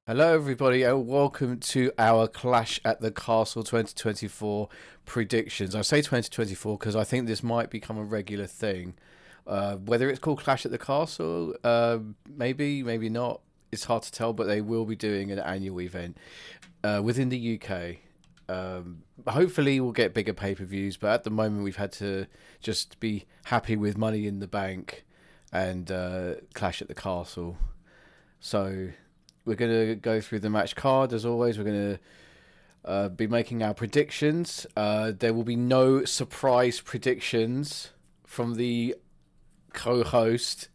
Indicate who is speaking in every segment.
Speaker 1: Hello, everybody, and welcome to our Clash at the Castle 2024 predictions. I say 2024 because I think this might become a regular thing. Whether it's called Clash at the Castle, maybe not. It's hard to tell, but they will be doing an annual event within the UK. Hopefully, we'll get bigger pay-per-views, but at the moment, we've had to just be happy with Money in the Bank and Clash at the Castle. So we're going to go through the match card as always. We're going to be making our predictions. There will be no surprise predictions from the co-host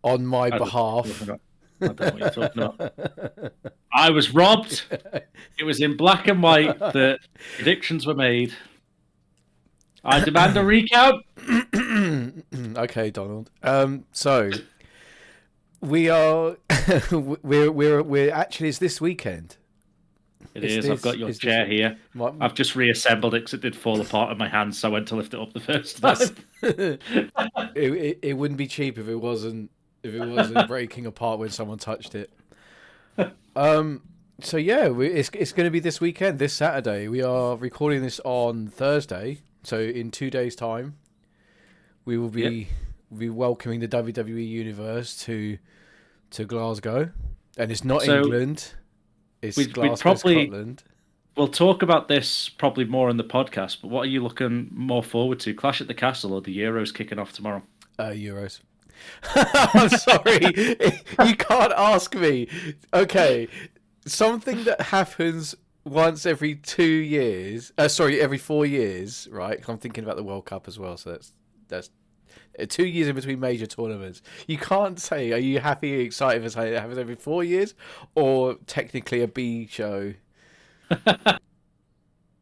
Speaker 1: on my behalf.
Speaker 2: I don't know what you're talking about. I was robbed. It was in black and white that predictions were made. I demand a recount.
Speaker 1: Okay, Donald. So we are we're actually it's this weekend.
Speaker 2: It is. I've got your chair here. I've just reassembled it because it did fall apart in my hands, so I went to lift it up the first time.
Speaker 1: It wouldn't be cheap if it wasn't breaking apart when someone touched it. So yeah, it's going to be this weekend, this Saturday. We are recording this on Thursday, so in 2 days' time, we will be welcoming the WWE Universe to Glasgow, and it's not England. It's Glasgow, Scotland.
Speaker 2: We'll talk about this probably more in the podcast. But what are you looking more forward to? Clash at the Castle or the Euros kicking off tomorrow?
Speaker 1: Euros. I'm sorry, you can't ask me. Okay, something that happens once every 2 years. Every 4 years, right? I'm thinking about the World Cup as well. So that's 2 years in between major tournaments. You can't say, are you happy, excited for something that happens every 4 years, or technically a B show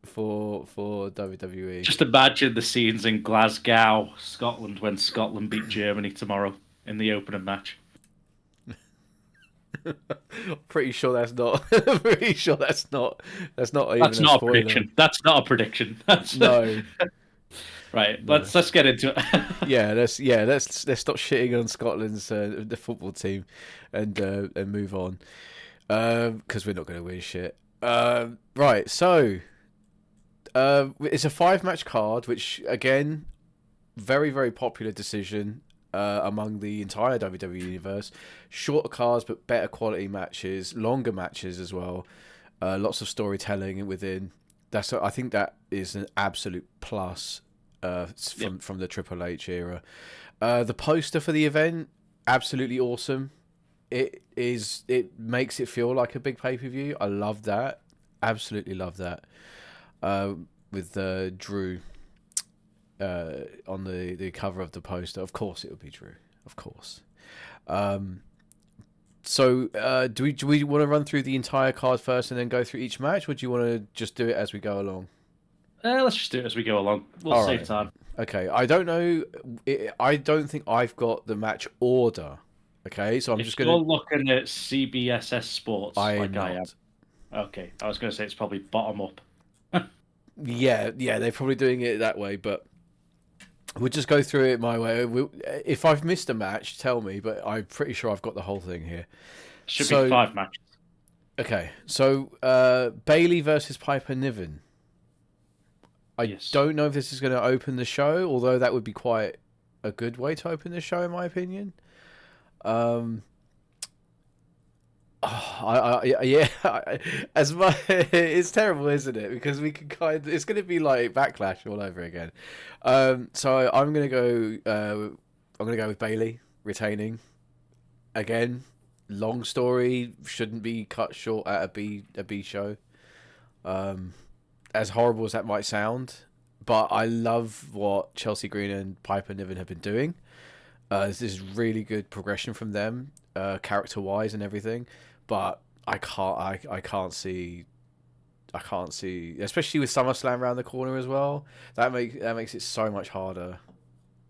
Speaker 1: for WWE?
Speaker 2: Just imagine the scenes in Glasgow, Scotland, when Scotland beat Germany tomorrow in the opening match.
Speaker 1: Pretty sure that's not. Pretty sure that's not. That's not even.
Speaker 2: That's not a prediction. That's not a prediction.
Speaker 1: No.
Speaker 2: Right, let's get into it.
Speaker 1: let's stop shitting on Scotland's the football team, and move on, because we're not going to win shit. Right, so it's a 5-match card, which again, very very popular decision among the entire WWE universe. Shorter cards, but better quality matches, longer matches as well. Lots of storytelling within. I think that is an absolute plus. From the Triple H era. The poster for the event, absolutely awesome. It makes it feel like a big pay-per-view. I love that. Absolutely love that. With Drew on the cover of the poster. Of course it would be Drew. Of course. So do we want to run through the entire card first and then go through each match, or do you want to just do it as we go along?
Speaker 2: Let's just do it as we go along. We'll save time.
Speaker 1: Okay, I don't know. I don't think I've got the match order. Okay, so I'm just going to...
Speaker 2: You're looking at CBSS Sports.
Speaker 1: I am.
Speaker 2: Okay, I was going to say it's probably bottom up.
Speaker 1: Yeah, they're probably doing it that way, but we'll just go through it my way. If I've missed a match, tell me, but I'm pretty sure I've got the whole thing here.
Speaker 2: Should be 5 matches.
Speaker 1: Okay, so Bailey versus Piper Niven. I don't know if this is going to open the show, although that would be quite a good way to open the show, in my opinion. It's terrible, isn't it? Because we can it's going to be like Backlash all over again. So I'm going to go with Bailey retaining again. Long story, shouldn't be cut short at a B show. As horrible as that might sound, but I love what Chelsea Green and Piper Niven have been doing. This is really good progression from them, character-wise and everything. But I can't see, especially with SummerSlam around the corner as well. That makes it so much harder.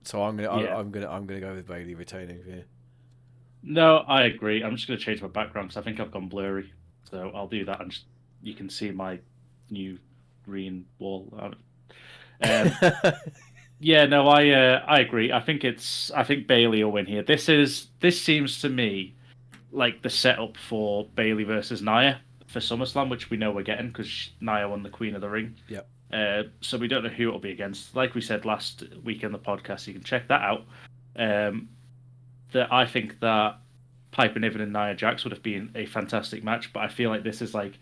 Speaker 1: So I'm gonna go with Bailey retaining here.
Speaker 2: No, I agree. I'm just gonna change my background because I think I've gone blurry. So I'll do that, and you can see my new green wall. Yeah, no, I agree. I think Bailey will win here. This seems to me like the setup for Bailey versus Nia for SummerSlam, which we know we're getting because Nia won the Queen of the Ring.
Speaker 1: Yep.
Speaker 2: So we don't know who it'll be against. Like we said last week in the podcast, you can check that out. That I think that Piper Niven and Nia Jax would have been a fantastic match, but I feel like this is like,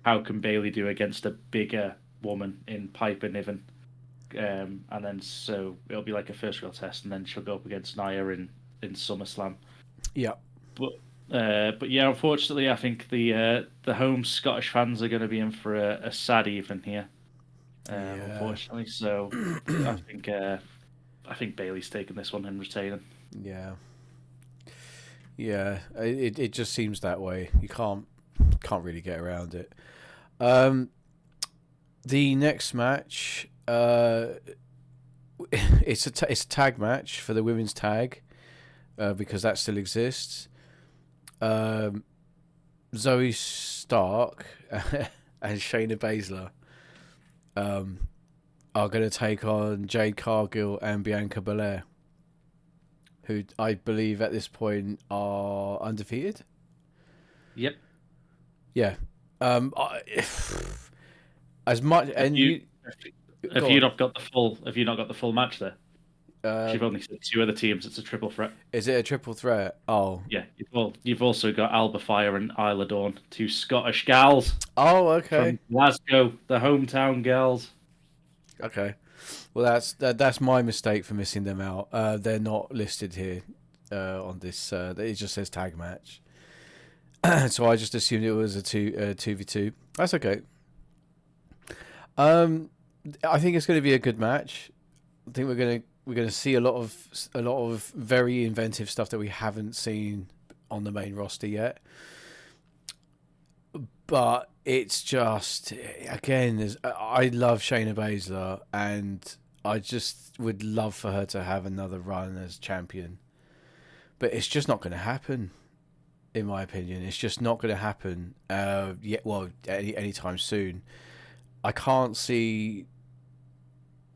Speaker 2: how can Bailey do against a bigger woman in Piper Niven? And then so it'll be like a first real test, and then she'll go up against Nia in SummerSlam.
Speaker 1: Yeah.
Speaker 2: But yeah, unfortunately, I think the home Scottish fans are going to be in for a sad evening here. Unfortunately, so I think Bailey's taking this one and retaining.
Speaker 1: Yeah. Yeah, it just seems that way. You can't really get around it. The next match, it's a tag match for the women's tag, because that still exists. Zoe Stark and Shayna Baszler are going to take on Jade Cargill and Bianca Belair, who I believe at this point are undefeated.
Speaker 2: Yep.
Speaker 1: Yeah. As much and
Speaker 2: have you not got the full match there? You've only said two other teams. It's a triple threat.
Speaker 1: Is it a triple threat? Oh.
Speaker 2: Yeah. You've also got Alba Fire and Isla Dawn, two Scottish gals.
Speaker 1: Oh, okay.
Speaker 2: From Glasgow, the hometown gals.
Speaker 1: Okay. Well, that's my mistake for missing them out. They're not listed here on this. It just says tag match, so I just assumed it was a 2v2. That's okay. I think it's going to be a good match. I think we're going to see a lot of very inventive stuff that we haven't seen on the main roster yet. But it's just, again, I love Shayna Baszler, and I just would love for her to have another run as champion. But it's just not going to happen, in my opinion. It's just not going to happen anytime soon. I can't see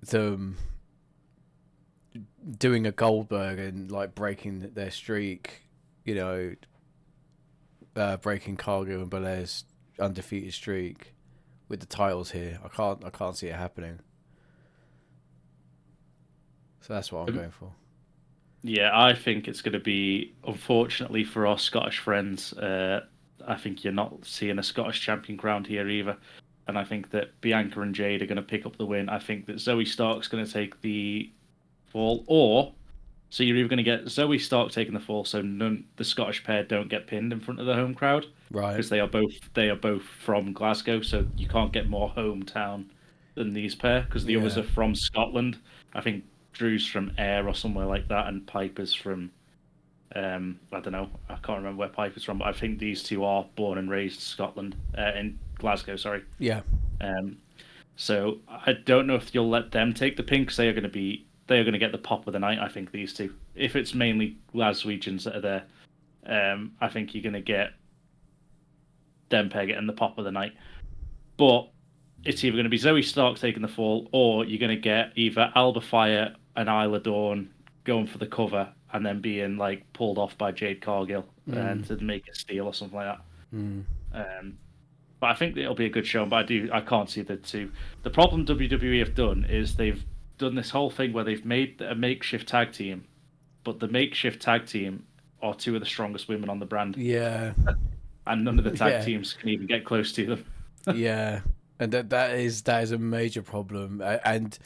Speaker 1: them doing a Goldberg and like breaking their streak, breaking Cargill and Belair's undefeated streak with the titles here. I can't see it happening. So that's what I'm going for.
Speaker 2: Yeah, I think it's going to be, unfortunately for our Scottish friends, I think you're not seeing a Scottish champion crowned here either. And I think that Bianca and Jade are going to pick up the win. I think that Zoe Stark's going to take the fall, so you're either going to get Zoe Stark taking the fall, so the Scottish pair don't get pinned in front of the home crowd,
Speaker 1: right?
Speaker 2: Because they are both from Glasgow, so you can't get more hometown than these pair, because the others are from Scotland. I think Drew's from Ayr or somewhere like that, and Piper's from I don't know. I can't remember where Piper's from, but I think these two are born and raised Scotland, in Glasgow. Sorry.
Speaker 1: Yeah.
Speaker 2: So I don't know if you'll let them take the pin, because they are going to get the pop of the night. I think these two. If it's mainly Glaswegians that are there, I think you're going to get them pair getting the pop of the night. But it's either going to be Zoe Stark taking the fall, or you're going to get either Alba Fire and Isla Dawn going for the cover and then being like pulled off by Jade Cargill and to make a steal or something like that. But I think it'll be a good show. But I can't see the two. The problem WWE have done is they've done this whole thing where they've made a makeshift tag team, but the makeshift tag team are two of the strongest women on the brand.
Speaker 1: Yeah.
Speaker 2: And none of the tag teams can even get close to them.
Speaker 1: Yeah. And that is a major problem. And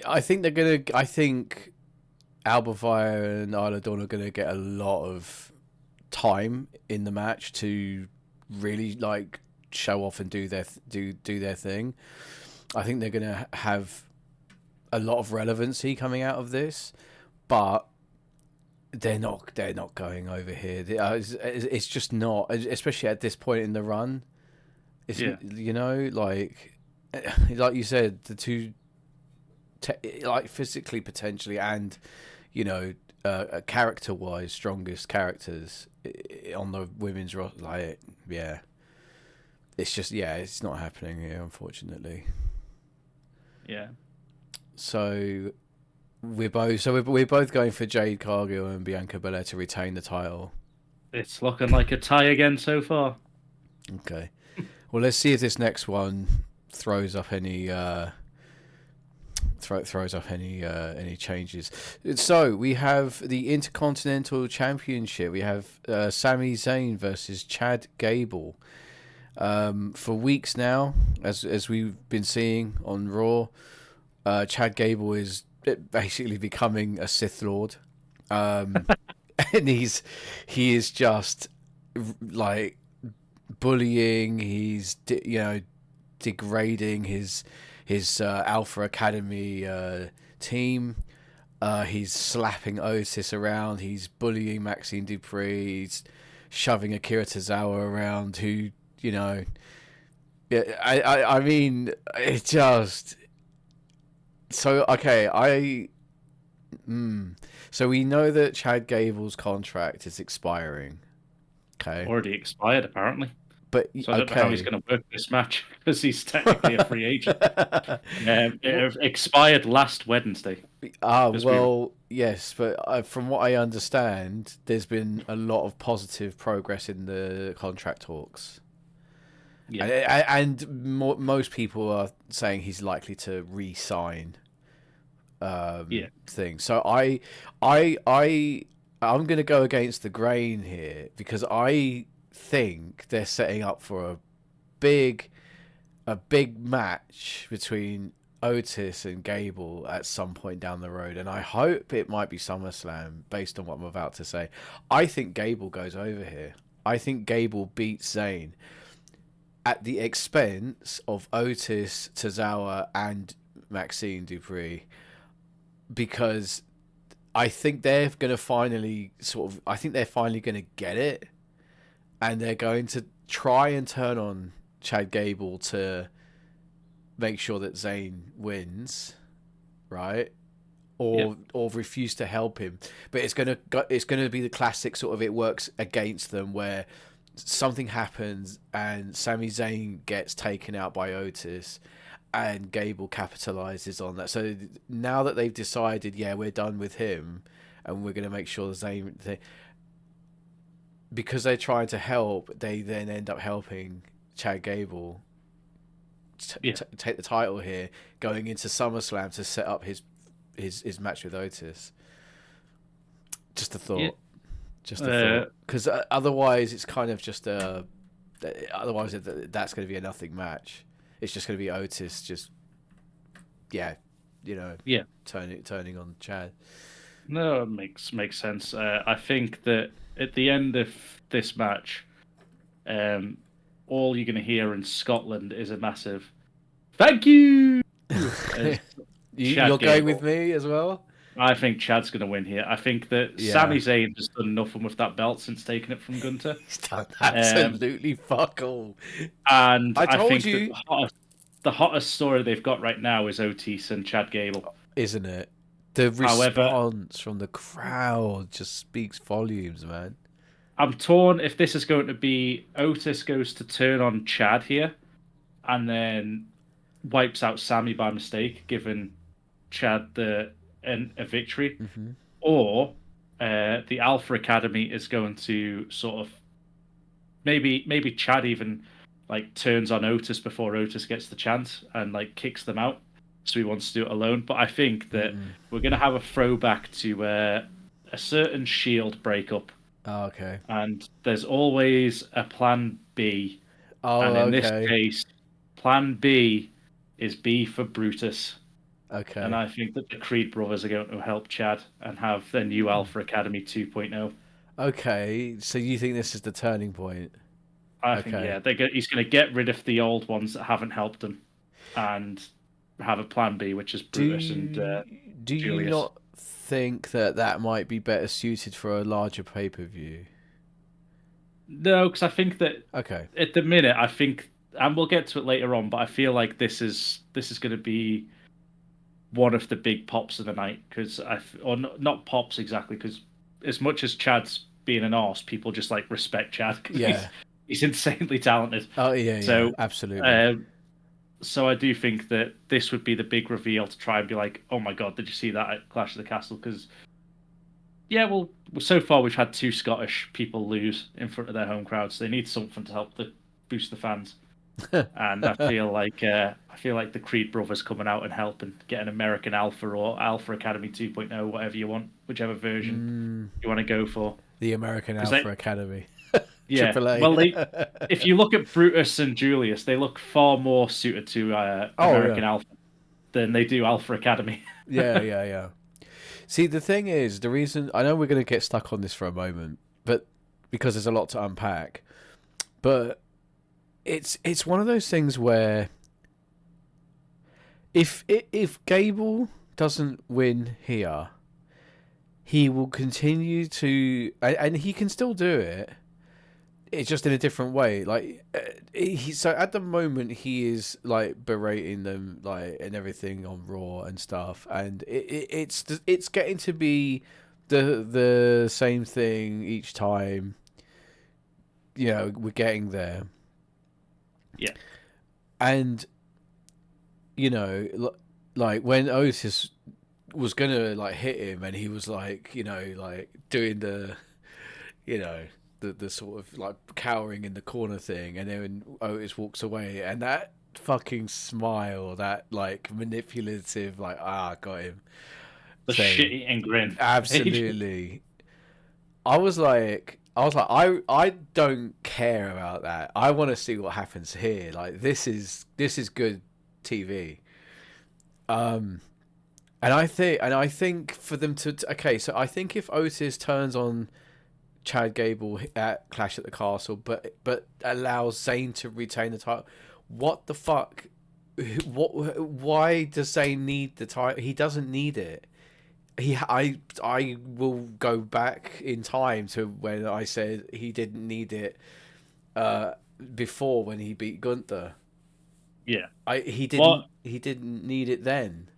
Speaker 1: I think I think Alba Fire and Isla Dawn are going to get a lot of time in the match to really like show off and do their thing. I think they're going to have a lot of relevancy coming out of this, but they're not going over here. It's just not, especially at this point in the run. It's like you said, the two like physically potentially and character wise strongest characters on the women's roster. Like, yeah, it's just it's not happening here, unfortunately.
Speaker 2: Yeah.
Speaker 1: So we're both going for Jade Cargill and Bianca Belair to retain the title.
Speaker 2: It's looking like a tie again so far.
Speaker 1: Okay. Well, let's see if this next one throws up any any changes. So we have the Intercontinental Championship. We have Sami Zayn versus Chad Gable. For weeks now, as we've been seeing on Raw, Chad Gable is basically becoming a Sith Lord, and he is just like bullying. He's degrading his Alpha Academy team. He's slapping Otis around. He's bullying Maxine Dupree. He's shoving Akira Tozawa around. Who yeah, I mean, it just so okay. So we know that Chad Gable's contract is expiring. Okay,
Speaker 2: Already expired, apparently.
Speaker 1: but
Speaker 2: So I don't know how he's going to work this match because he's technically a free agent. It expired last Wednesday.
Speaker 1: Well, yes, but from what I understand, there's been a lot of positive progress in the contract talks.
Speaker 2: Yeah.
Speaker 1: Most people are saying he's likely to re-sign things. So I'm going to go against the grain here because I think they're setting up for a big match between Otis and Gable at some point down the road, and I hope it might be SummerSlam based on what I'm about to say. I think Gable goes over here. I think Gable beats Zayn at the expense of Otis, Tozawa, and Maxine Dupree, because I think they're going to finally they're finally going to get it, and they're going to try and turn on Chad Gable to make sure that Zayn wins, right? Or refuse to help him. But it's gonna be the classic sort of it works against them where something happens and Sami Zayn gets taken out by Otis and Gable capitalizes on that. So now that they've decided, yeah, we're done with him and we're gonna make sure because they're trying to help, they then end up helping Chad Gable take the title here, going into SummerSlam to set up his match with Otis. Just a thought. Just a thought. Because otherwise, it's kind of just a. Otherwise, that's going to be a nothing match. It's just going to be Otis just, turning on Chad.
Speaker 2: No, it makes sense. I think that at the end of this match, all you're going to hear in Scotland is a massive "Thank you."
Speaker 1: You're going with me as well?
Speaker 2: I think Chad's going to win here. I think that Sami Zayn has done nothing with that belt since taking it from Gunter.
Speaker 1: He's done absolutely fuck all.
Speaker 2: And
Speaker 1: I told
Speaker 2: think
Speaker 1: you.
Speaker 2: The hottest story they've got right now is Otis and Chad Gable.
Speaker 1: Isn't it? The response from the crowd just speaks volumes, man.
Speaker 2: I'm torn if this is going to be Otis goes to turn on Chad here and then wipes out Sami by mistake, giving Chad a victory, or the Alpha Academy is going to sort of maybe Chad even like turns on Otis before Otis gets the chance and like kicks them out, so he wants to do it alone. But I think that we're going to have a throwback to a certain Shield breakup.
Speaker 1: Oh, okay.
Speaker 2: And there's always a plan B.
Speaker 1: Oh,
Speaker 2: and in this case, plan B is B for Brutus.
Speaker 1: Okay.
Speaker 2: And I think that the Creed brothers are going to help Chad and have their new Alpha Academy 2.0.
Speaker 1: Okay, so you think this is the turning point?
Speaker 2: I think, he's going to get rid of the old ones that haven't helped him and have a plan B, which is Brutus and
Speaker 1: Do you
Speaker 2: Julius.
Speaker 1: not think that might be better suited for a larger pay-per-view?
Speaker 2: No, because I think that at the minute, I think, and we'll get to it later on, but I feel like this is going to be one of the big pops of the night, not pops exactly, because as much as Chad's being an arse, people just like respect Chad. He's insanely talented.
Speaker 1: Oh yeah, so absolutely.
Speaker 2: So I do think that this would be the big reveal to try and be like, oh my god, did you see that at Clash of the Castle? Because Yeah, well, so far we've had two Scottish people lose in front of their home crowds. They need something to help boost the fans, and I feel like the Creed brothers coming out and helping get an American Alpha or Alpha Academy 2.0, whatever you want, whichever version you want to go for.
Speaker 1: The American
Speaker 2: Because
Speaker 1: Alpha Academy.
Speaker 2: yeah,
Speaker 1: Triple
Speaker 2: well,
Speaker 1: A.
Speaker 2: if you look at Brutus and Julius, they look far more suited to
Speaker 1: Oh yeah.
Speaker 2: American Alpha than they do Alpha Academy.
Speaker 1: Yeah. See, the thing is, the reason I know we're going to get stuck on this for a moment, but because there's a lot to unpack, but it's one of those things where if Gable doesn't win here, he will continue to, and he can still do it. It's just in a different way. Like so at the moment he is like berating them like and everything on Raw and stuff, and it's getting to be the same thing each time. You know, we're getting there.
Speaker 2: Yeah.
Speaker 1: And you know, like when Otis was gonna like hit him, and he was like, you know, like doing the, you know, the sort of like cowering in the corner thing, and then Otis walks away, and that fucking smile, that like manipulative, like got him.
Speaker 2: The shit-eating grin.
Speaker 1: Absolutely. I don't care about that. I want to see what happens here. Like this is good TV. And I think for them to okay, so I think if Otis turns on Chad Gable at Clash at the Castle, but allows Zayn to retain the title, what the fuck? Why does Zayn need the title? He doesn't need it. I will go back in time to when I said he didn't need it before when he beat Gunther.
Speaker 2: Yeah.
Speaker 1: He didn't need it then.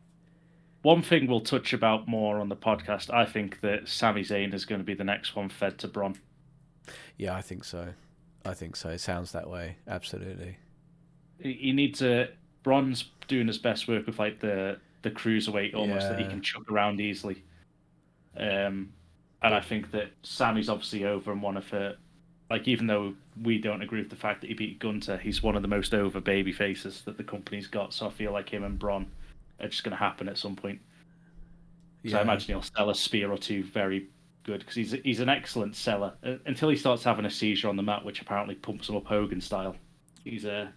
Speaker 2: One thing we'll touch about more on the podcast, I think that Sami Zayn is going to be the next one fed to Braun.
Speaker 1: Yeah, I think so. It sounds that way. Absolutely.
Speaker 2: He needs Braun's doing his best work with like the cruiserweight almost that he can chuck around easily. And I think that Sammy's obviously over and one of her, like, even though we don't agree with the fact that he beat Gunter, he's one of the most over baby faces that the company's got. So I feel like him and Braun are just going to happen at some point. So I imagine he'll sell a spear or two very good, because he's an excellent seller until he starts having a seizure on the mat, which apparently pumps him up Hogan style. He's
Speaker 1: and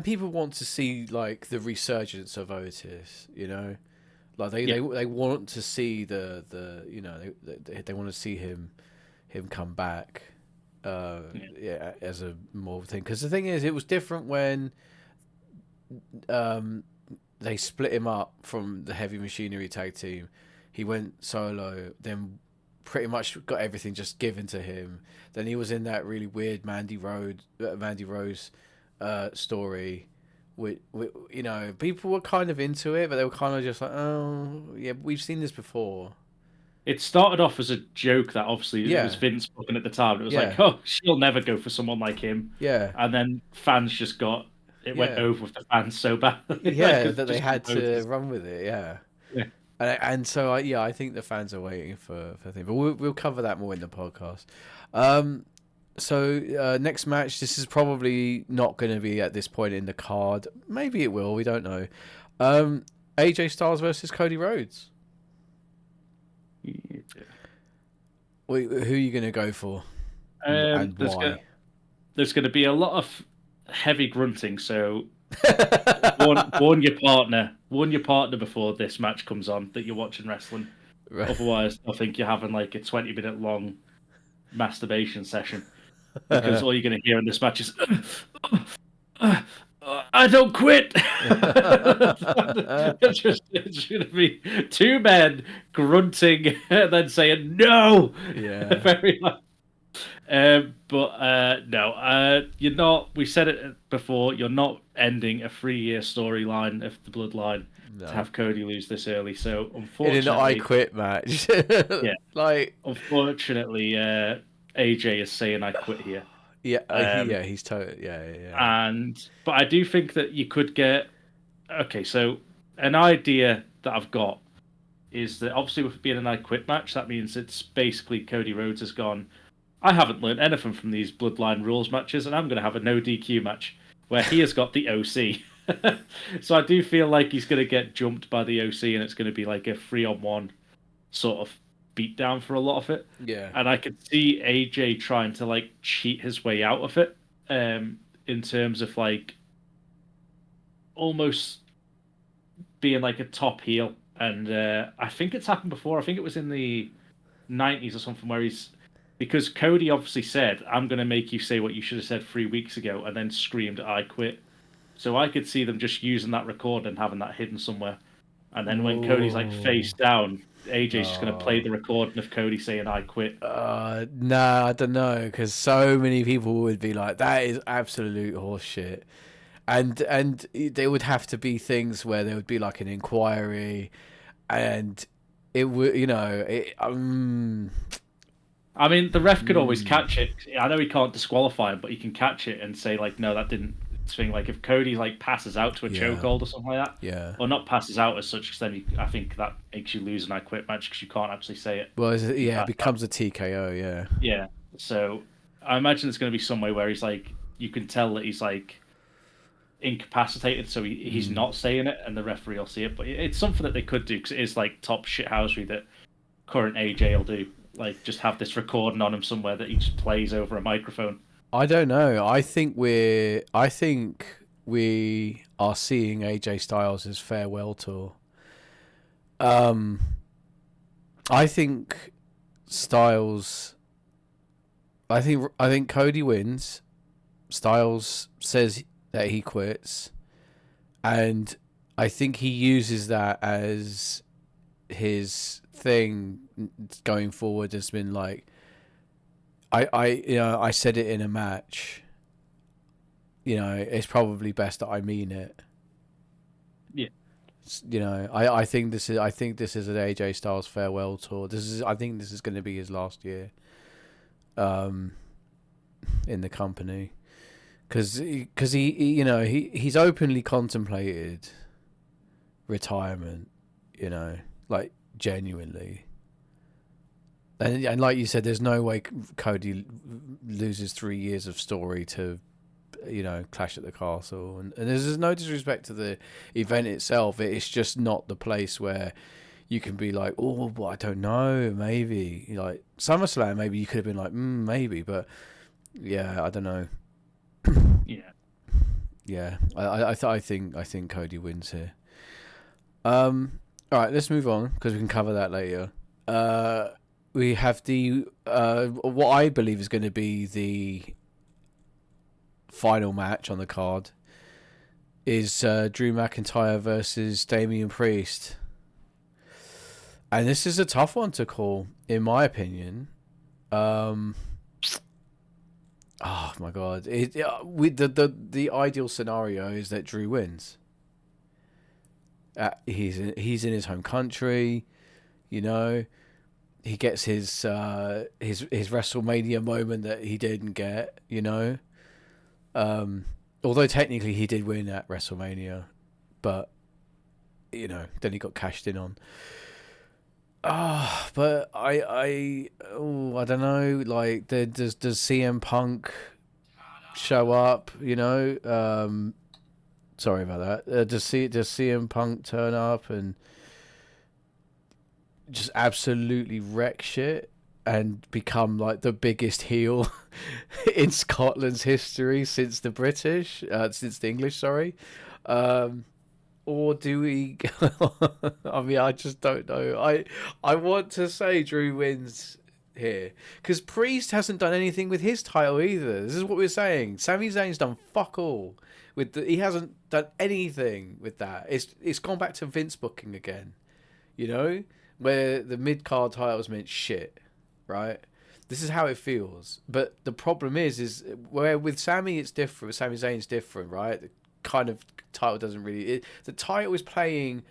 Speaker 1: people want to see like the resurgence of Otis, you know, like they want to see the you know they want to see him come back, as a more thing, because the thing is it was different when they split him up from the Heavy Machinery tag team. He went solo, then pretty much got everything just given to him. Then he was in that really weird Mandy Rose story. With you know, people were kind of into it, but they were kind of just like, oh yeah, we've seen this before.
Speaker 2: It started off as a joke that obviously it was Vince booking at the time. It was like, oh, she'll never go for someone like him.
Speaker 1: Yeah.
Speaker 2: And then fans just went over with the fans so bad.
Speaker 1: That they had to run with it. Yeah. And so I think the fans are waiting for things, but we'll cover that more in the podcast. So next match, this is probably not going to be at this point in the card. Maybe it will. We don't know. AJ Styles versus Cody Rhodes. Yeah. Who are you going to go for? And why?
Speaker 2: There's going to be a lot of heavy grunting, so warn your partner. Warn your partner before this match comes on that you're watching wrestling. Right. Otherwise, I think you're having like a 20-minute long masturbation session, because all you're going to hear in this match is I don't quit. It's going to be two men grunting and then saying no.
Speaker 1: Yeah.
Speaker 2: Very loud. No, you're not. We said it before. You're not ending a 3-year storyline of the Bloodline to have Cody lose this early. So unfortunately,
Speaker 1: in an I Quit match,
Speaker 2: unfortunately, AJ is saying I quit here.
Speaker 1: He's totally
Speaker 2: But I do think that you could get. Okay, so an idea that I've got is that obviously with it being an I Quit match, that means it's basically Cody Rhodes has gone, I haven't learned anything from these Bloodline rules matches, and I'm going to have a no DQ match where he has got the OC. So I do feel like he's going to get jumped by the OC, and it's going to be like a 3-on-1 sort of beatdown for a lot of it.
Speaker 1: Yeah.
Speaker 2: And I could see AJ trying to like cheat his way out of it, in terms of like almost being like a top heel. And I think it's happened before. I think it was in the 90s or something where because Cody obviously said, I'm going to make you say what you should have said 3 weeks ago, and then screamed, I quit. So I could see them just using that record and having that hidden somewhere. And then when Cody's like face down, AJ's just going to play the recording of Cody saying, I quit.
Speaker 1: No, I don't know, because so many people would be like, that is absolute horseshit. And there would have to be things where there would be like an inquiry, and it would, I mean,
Speaker 2: the ref could always catch it. I know he can't disqualify him, but he can catch it and say like, no, that didn't swing. Like if Cody like passes out to a chokehold or something like that, or not passes out as such, because then I think that makes you lose an I Quit match because you can't actually say it.
Speaker 1: Well, it becomes a TKO. Yeah.
Speaker 2: Yeah. So I imagine it's going to be some way where he's like, you can tell that he's like incapacitated, so he's not saying it, and the referee will see it. But it's something that they could do because it is like top shithousery that current AJ will do. Like just have this recording on him somewhere that he just plays over a microphone.
Speaker 1: I don't know. I think we are seeing AJ Styles' farewell tour. I think Styles. I think Cody wins. Styles says that he quits, and I think he uses that as his thing going forward. Has been like, I said it in a match. It's probably best that I mean it.
Speaker 2: Yeah.
Speaker 1: I think this is an AJ Styles farewell tour. I think this is going to be his last year in the company, because he's openly contemplated retirement, like genuinely. And like you said, there's no way Cody loses 3 years of story to, Clash at the Castle. And there's no disrespect to the event itself. It's just not the place where you can be like, oh, well, I don't know, maybe. Like SummerSlam, maybe you could have been like, maybe. But yeah, I don't know.
Speaker 2: Yeah.
Speaker 1: Yeah, I think Cody wins here. All right, let's move on because we can cover that later. We have the what I believe is going to be the final match on the card is Drew McIntyre versus Damian Priest, and this is a tough one to call, in my opinion. Oh my god! The ideal scenario is that Drew wins. He's in his home country, He gets his WrestleMania moment that he didn't get, Although technically he did win at WrestleMania, but then he got cashed in on. But I don't know. Like, does CM Punk show up? Sorry about that. Does CM Punk turn up and just absolutely wreck shit and become like the biggest heel in Scotland's history since the English, sorry? Or do we? I mean, I just don't know. I want to say Drew wins here because Priest hasn't done anything with his title either. This is what we're saying. Sami Zayn's done fuck all he hasn't done anything with that. It's gone back to Vince booking again, where the mid card titles meant shit, right? This is how it feels. But the problem is where with Sami it's different. With Sami Zayn's different, right? The kind of title doesn't really. The title is playing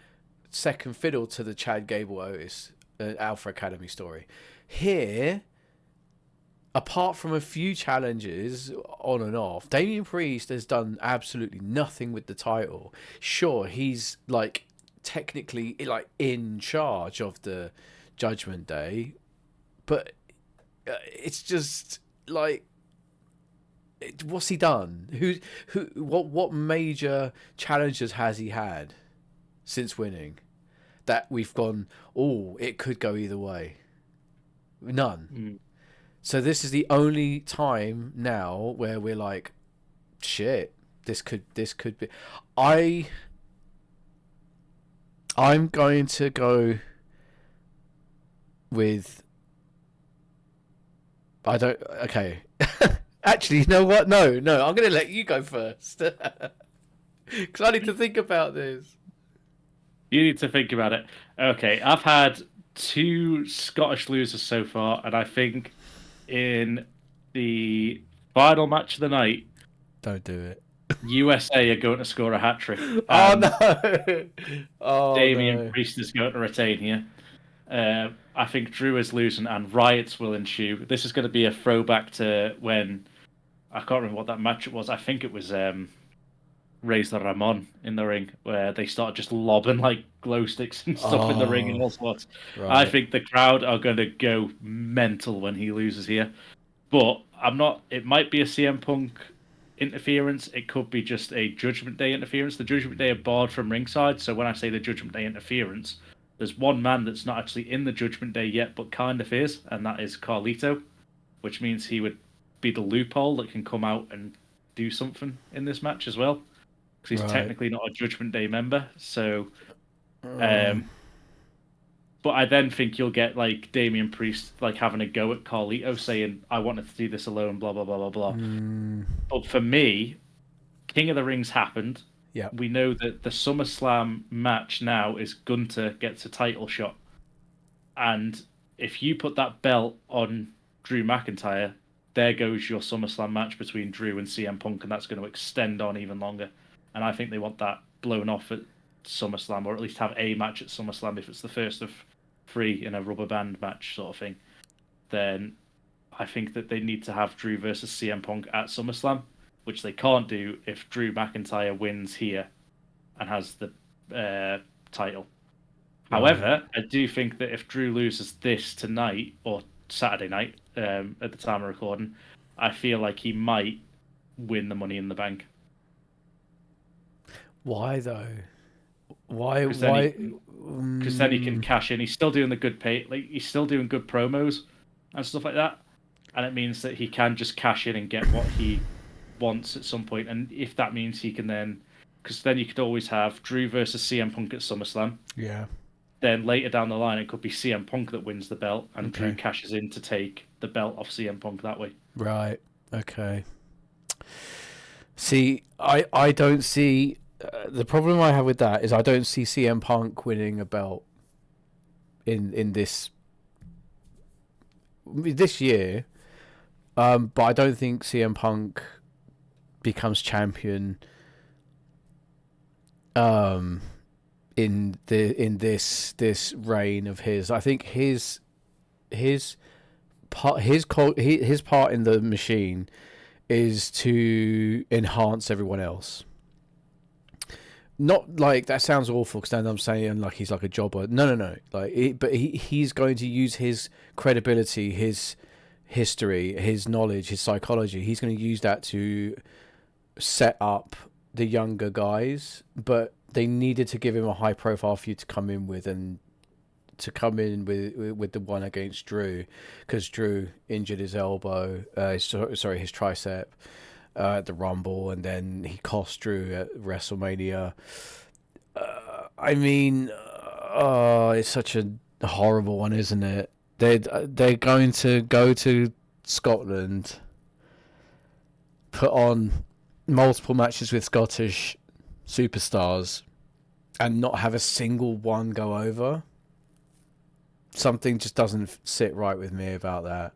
Speaker 1: second fiddle to the Chad Gable Otis Alpha Academy story. Here, apart from a few challenges on and off, Damian Priest has done absolutely nothing with the title. Sure, he's like technically like in charge of the Judgment Day, but it's just like, what's he done? What major challenges has he had since winning that we've gone, oh, it could go either way? None. So this is the only time now where we're like, shit, this could be. I'm going to go with, I don't, okay. Actually, you know what? No, I'm going to let you go first. Because I need to think about this.
Speaker 2: You need to think about it. Okay, I've had 2 Scottish losers so far, and I think in the final match of the night,
Speaker 1: Don't do it.
Speaker 2: USA are going to score a hat trick.
Speaker 1: Oh no! Oh
Speaker 2: Damian
Speaker 1: no!
Speaker 2: Priest is going to retain here. I think Drew is losing, and riots will ensue. This is going to be a throwback to when, I can't remember what that match it was. I think it was Razor Ramon in the ring, where they started just lobbing like glow sticks and stuff in the ring and all sorts.
Speaker 1: Right.
Speaker 2: I think the crowd are going to go mental when he loses here. But I'm not. It might be a CM Punk interference. It could be just a Judgment Day interference. The Judgment Day are barred from ringside, so when I say the Judgment Day interference, there's one man that's not actually in the Judgment Day yet, but kind of is, and that is Carlito, which means he would be the loophole that can come out and do something in this match as well, because he's technically not a Judgment Day member. So, but I then think you'll get like Damian Priest like having a go at Carlito, saying, "I wanted to do this alone," blah blah blah blah blah. But for me, King of the Rings happened.
Speaker 1: Yeah.
Speaker 2: We know that the SummerSlam match now is Gunter gets a title shot. And if you put that belt on Drew McIntyre, there goes your SummerSlam match between Drew and CM Punk, and that's going to extend on even longer. And I think they want that blown off at SummerSlam, or at least have a match at SummerSlam if it's the first of 3 in a rubber band match sort of thing. Then I think that they need to have Drew versus CM Punk at SummerSlam, which they can't do if Drew McIntyre wins here and has the title. Right. However, I do think that if Drew loses this tonight, or Saturday night, at the time of recording, I feel like he might win the Money in the Bank.
Speaker 1: Why, though? Why?
Speaker 2: Because then he can cash in. He's still doing the good pay, like he's still doing good promos and stuff like that. And it means that he can just cash in and get what he wants at some point. And if that means he can then, because then you could always have Drew versus CM Punk at SummerSlam.
Speaker 1: Yeah.
Speaker 2: Then later down the line, it could be CM Punk that wins the belt, and Drew cashes in to take the belt off CM Punk that way.
Speaker 1: Right. Okay. See, I don't see. The problem I have with that is I don't see CM Punk winning a belt in this year. But I don't think CM Punk becomes champion in this reign of his. I think his part in the machine is to enhance everyone else. Not like that sounds awful because then I'm saying like he's like a jobber. No. But he's going to use his credibility, his history, his knowledge, his psychology. He's going to use that to set up the younger guys. But they needed to give him a high profile for you to come in with, and to come in with the one against Drew, because Drew injured his elbow. His tricep. At the Rumble, and then he cost Drew at WrestleMania. I mean, it's such a horrible one, isn't it? They're going to go to Scotland, put on multiple matches with Scottish superstars, and not have a single one go over. Something just doesn't sit right with me about that.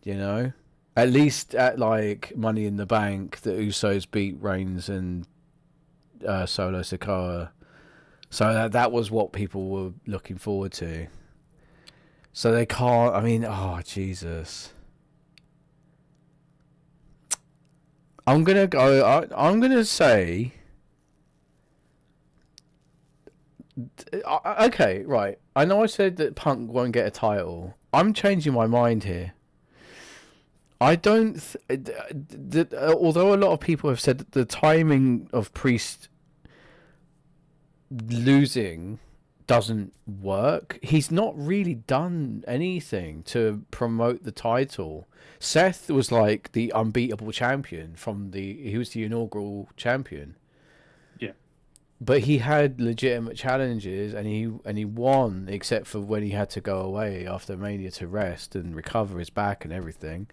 Speaker 1: You know? At least at like Money in the Bank, the Usos beat Reigns and Solo Sikoa, so that was what people were looking forward to. So they can't. I mean, oh Jesus! I'm gonna say Okay, right. I know I said that Punk won't get a title. I'm changing my mind here. I don't. Although a lot of people have said that the timing of Priest losing doesn't work, he's not really done anything to promote the title. Seth was like the unbeatable champion he was the inaugural champion.
Speaker 2: Yeah.
Speaker 1: But he had legitimate challenges, and he won, except for when he had to go away after Mania to rest and recover his back and everything.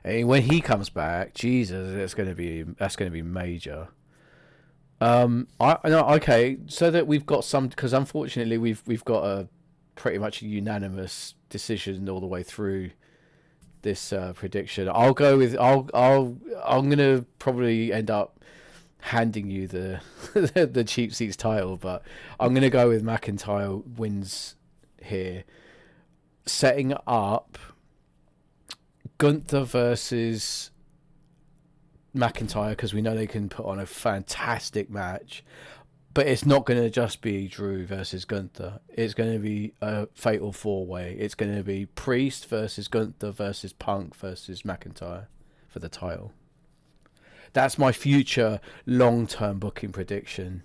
Speaker 1: And when he comes back, Jesus, that's gonna be major. I no, okay, so that we've got some, because unfortunately we've got a pretty much a unanimous decision all the way through this prediction. I'll go with I'm gonna probably end up handing you the the cheap seats title, but I'm gonna go with McIntyre wins here, setting up Gunther versus McIntyre, because we know they can put on a fantastic match. But it's not going to just be Drew versus Gunther. It's going to be a fatal four-way. It's going to be Priest versus Gunther versus Punk versus McIntyre for the title. That's my future long-term booking prediction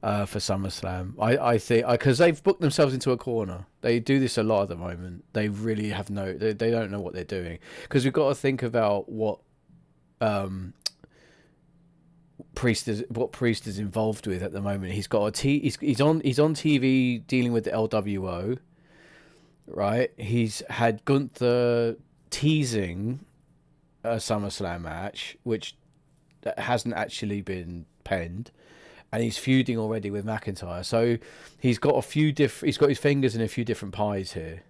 Speaker 1: for SummerSlam. I think because they've booked themselves into a corner. They do this a lot at the moment. They really have they don't know what they're doing, because we've got to think about what Priest is involved with at the moment. He's got he's on TV dealing with the LWO, right? He's had Gunther teasing a SummerSlam match, which hasn't actually been penned, and he's feuding already with McIntyre. So he's got he's got his fingers in a few different pies here.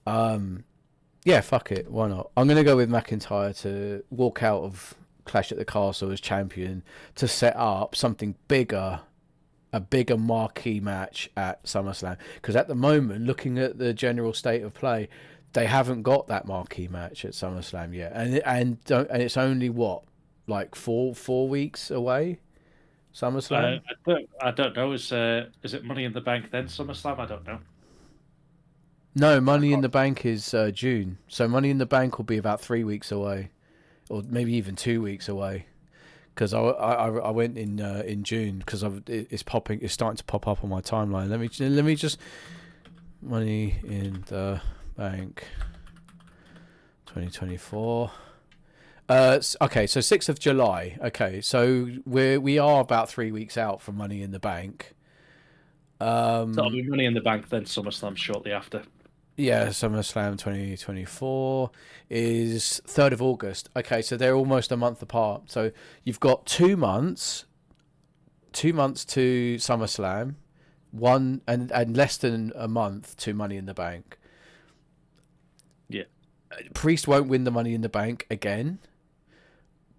Speaker 1: Yeah, fuck it, why not? I'm gonna go with McIntyre to walk out of Clash at the Castle as champion, to set up something bigger, a bigger marquee match at SummerSlam. Because at the moment, looking at the general state of play, they haven't got that marquee match at SummerSlam yet, and it's only what, like four weeks away. SummerSlam.
Speaker 2: I don't know. Is it Money in the Bank then SummerSlam? I don't know.
Speaker 1: No, Money in the Bank is June, so Money in the Bank will be about 3 weeks away, or maybe even 2 weeks away. Because I went in June, because it's starting to pop up on my timeline. Let me just Money in the Bank 2024. Okay, so 6th of July. Okay, so we are about 3 weeks out from Money in the Bank.
Speaker 2: So it'll be Money in the Bank, then SummerSlam shortly after.
Speaker 1: Yeah, SummerSlam 2024 is 3rd of August. Okay, so they're almost a month apart. So you've got 2 months, 2 months to SummerSlam, and less than a month to Money in the Bank.
Speaker 2: Yeah.
Speaker 1: Priest won't win the Money in the Bank again.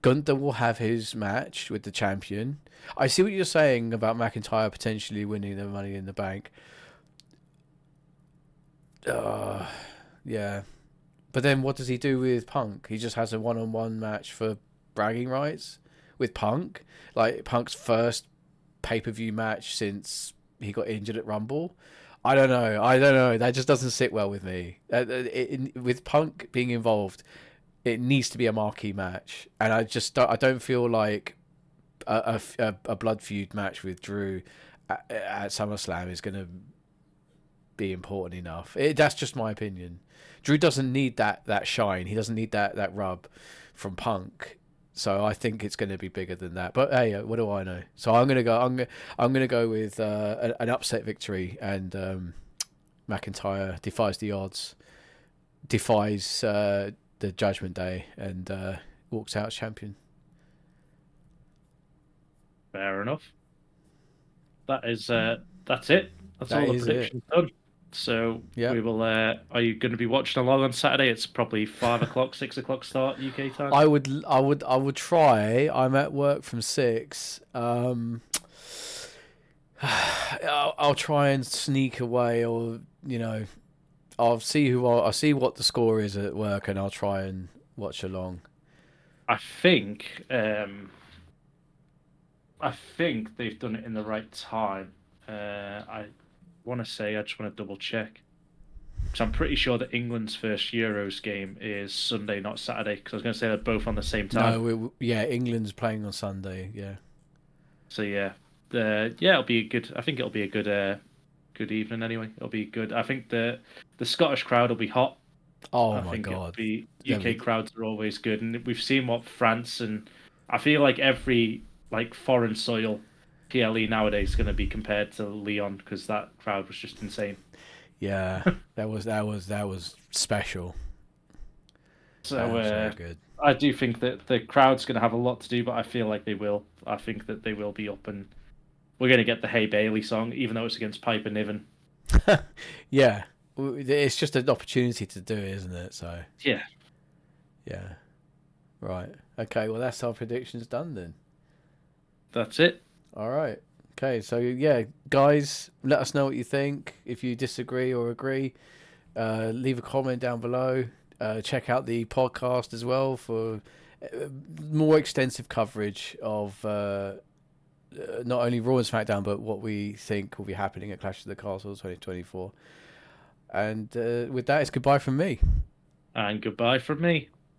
Speaker 1: Gunther will have his match with the champion. I see what you're saying about McIntyre potentially winning the Money in the Bank. Yeah. But then what does he do with Punk? He just has a one-on-one match for bragging rights with Punk. Like Punk's first pay-per-view match since he got injured at Rumble. I don't know. That just doesn't sit well with me. With Punk being involved, it needs to be a marquee match. And I don't feel like a blood feud match with Drew at SummerSlam is going to be important enough. That's just my opinion. Drew doesn't need that shine. He doesn't need that rub from Punk. So I think it's going to be bigger than that. But hey, what do I know? So I'm going to go with an upset victory, and McIntyre defies the odds, defies the Judgment Day, and walks out as champion.
Speaker 2: Fair enough. That's it. That's all the predictions done. So we will. Are you going to be watching along on Saturday? It's probably 5 o'clock, 6 o'clock start UK time.
Speaker 1: I would try. I'm at work from 6. I'll try and sneak away, or I'll see what the score is at work, and I'll try and watch along.
Speaker 2: I think they've done it in the right time. I want to say, I just want to double check. Because I'm pretty sure that England's first Euros game is Sunday, not Saturday. Because I was going to say they're both on the same time.
Speaker 1: No, yeah, England's playing on Sunday. Yeah.
Speaker 2: So yeah, yeah, it'll be a good. I think it'll be a good evening anyway. It'll be good. I think the Scottish crowd will be hot.
Speaker 1: Oh
Speaker 2: I
Speaker 1: my
Speaker 2: think it'll
Speaker 1: God.
Speaker 2: be
Speaker 1: Yeah,
Speaker 2: UK crowds are always good, and we've seen what France and I feel like every like foreign soil PLE nowadays is going to be compared to Leon because that crowd was just insane.
Speaker 1: yeah, that was special. That
Speaker 2: So
Speaker 1: was so good.
Speaker 2: I do think that the crowd's going to have a lot to do, but I feel like they will. I think that they will be up, and we're going to get the Hey Bailey song, even though it's against Piper Niven.
Speaker 1: Yeah, it's just an opportunity to do it, isn't it? So
Speaker 2: Yeah,
Speaker 1: yeah, right. Okay, well that's our predictions done then.
Speaker 2: that's it.
Speaker 1: All right. Okay, so yeah, guys, let us know what you think. If you disagree or agree, leave a comment down below. Check out the podcast as well for more extensive coverage of not only Raw and SmackDown, but what we think will be happening at Clash of the Castle 2024. And with that, it's goodbye from me.
Speaker 2: And goodbye from me.